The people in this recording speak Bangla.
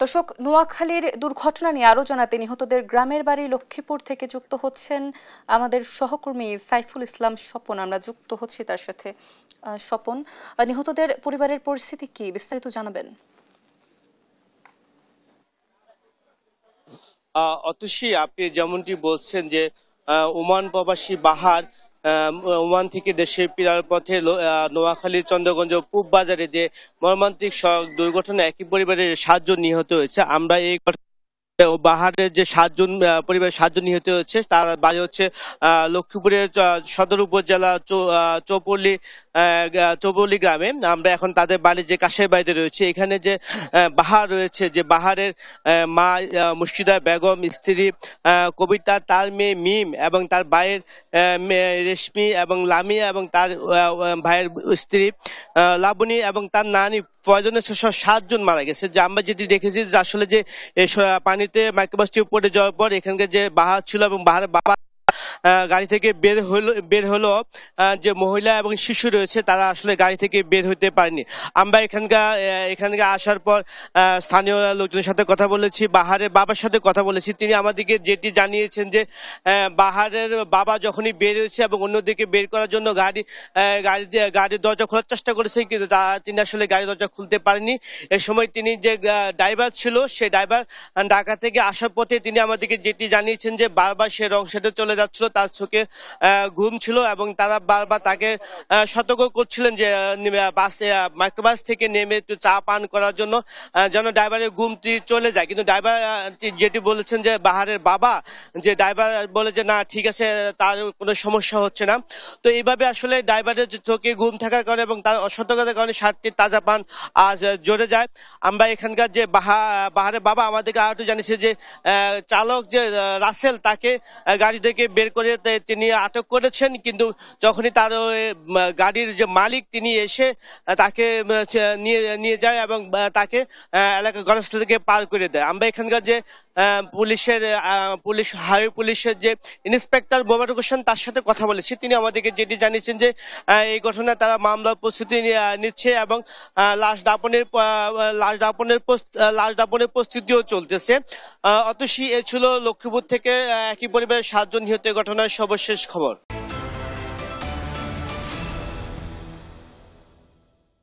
দর্শক, নোয়াখালীর দুর্ঘটনা নিয়ে আরও জানাতে নিহতদের গ্রামের বাড়ি লক্ষ্মীপুর থেকে যুক্ত হচ্ছেন আমাদের সহকর্মী সাইফুল ইসলাম স্বপন। আমরা যুক্ত হচ্ছি তার সাথে। স্বপন, নিহতদের পরিবারের পরিস্থিতি কি, বিস্তারিত জানাবেন? অতসী, আপনি যেমনটি বলছেন যে ওমান প্রবাসী বাহার ওমান থেকে দেশে ফেরার পথে নোয়াখালীর চন্দ্রগঞ্জ পূব বাজারে যে মর্মান্তিক সড়ক দুর্ঘটনা একই পরিবারের ৭ জন নিহত হয়েছে। আমরা এই বাহারের যে ৭ জন পরিবারের ৭ জন নিহত হয়েছে তার বাড়ি হচ্ছে লক্ষ্মীপুরের সদর উপজেলা চৌপল্লী গ্রামে। আমরা এখন তাদের বাড়ি যে কাশের বাড়িতে রয়েছে, এখানে যে বাহার রয়েছে, যে বাহারের মা মুর্শিদা বেগম, স্ত্রী কবিতা, তার মেয়ে মিম এবং তার ভাইয়ের মেয়ে রেশমি এবং লামিয়া এবং তার ভাইয়ের স্ত্রী লাবণী এবং তার নানি প্রয়োজনে ৭ জন মারা গেছে। যে আমরা যেটি দেখেছি যে আসলে যে পানিতে মাইক্রোবাসটি পড়ে যাওয়ার পর এখানকার যে বাহার ছিল এবং বাহারের বাবা গাড়ি থেকে বের হলো, যে মহিলা এবং শিশু রয়েছে তারা আসলে গাড়ি থেকে বের হতে পারেনি। আমরা এখানকে আসার পর স্থানীয় লোকজনের সাথে কথা বলেছি, বাহারের বাবার সাথে কথা বলেছি। তিনি আমাদেরকে যেটি জানিয়েছেন যে বাহারের বাবা যখনই বের হয়েছে এবং অন্যদিকে বের করার জন্য গাড়ির দরজা খোলার চেষ্টা করেছেন, কিন্তু তিনি আসলে গাড়ির দরজা খুলতে পারেনি। এ সময় তিনি যে ড্রাইভার ছিল, সেই ড্রাইভার ঢাকা থেকে আসার পথে তিনি আমাদেরকে যেটি জানিয়েছেন যে বারবার সে রং সাইডে চলে যাচ্ছিল, তার চোখে ঘুম ছিল এবং তারা বারবার তাকে সতর্ক করছিলেন যে মাইক্রোবাস থেকে নেমে একটু চা পান করার জন্য, যেন ড্রাইভারের ঘুমটি চলে যায়। কিন্তু ড্রাইভার যেটি বলেছেন যে বাহারের বাবা, যে ড্রাইভার বলে যে না ঠিক আছে, তার কোনো সমস্যা হচ্ছে না। তো এইভাবে আসলে ড্রাইভারের চোখে ঘুম থাকার কারণে এবং তার অসতর্কতার কারণে সারটি তাজা পান আজ জড়ে যায়। আমরা এখানকার যে বাহারের বাবা আমাদেরকে আরো জানিয়েছে যে চালক যে রাসেল, তাকে গাড়ি থেকে বের করে তিনি আটক করেছেন, কিন্তু যখনই তার গাড়ির যে মালিক তিনি এসে তাকে নিয়ে যায় এবং তাকে এলাকা ঘটনাস্থল থেকে পার করে দেয়। আমরা এখানকার যে হাইওয়ে পুলিশের যে ইন্সপেক্টর মোবারক হোসেন, তার সাথে কথা বলেছি। তিনি আমাদেরকে যেটি জানিয়েছেন যে এই ঘটনায় তারা মামলার প্রস্তুতি নিচ্ছে এবং লাশ দাপনের প্রস্তুতিও চলতেছে। অতসী, এ ছিল লক্ষ্মীপুর থেকে একই পরিবারের ৭ জন নিহতের ঘটনার সর্বশেষ খবর।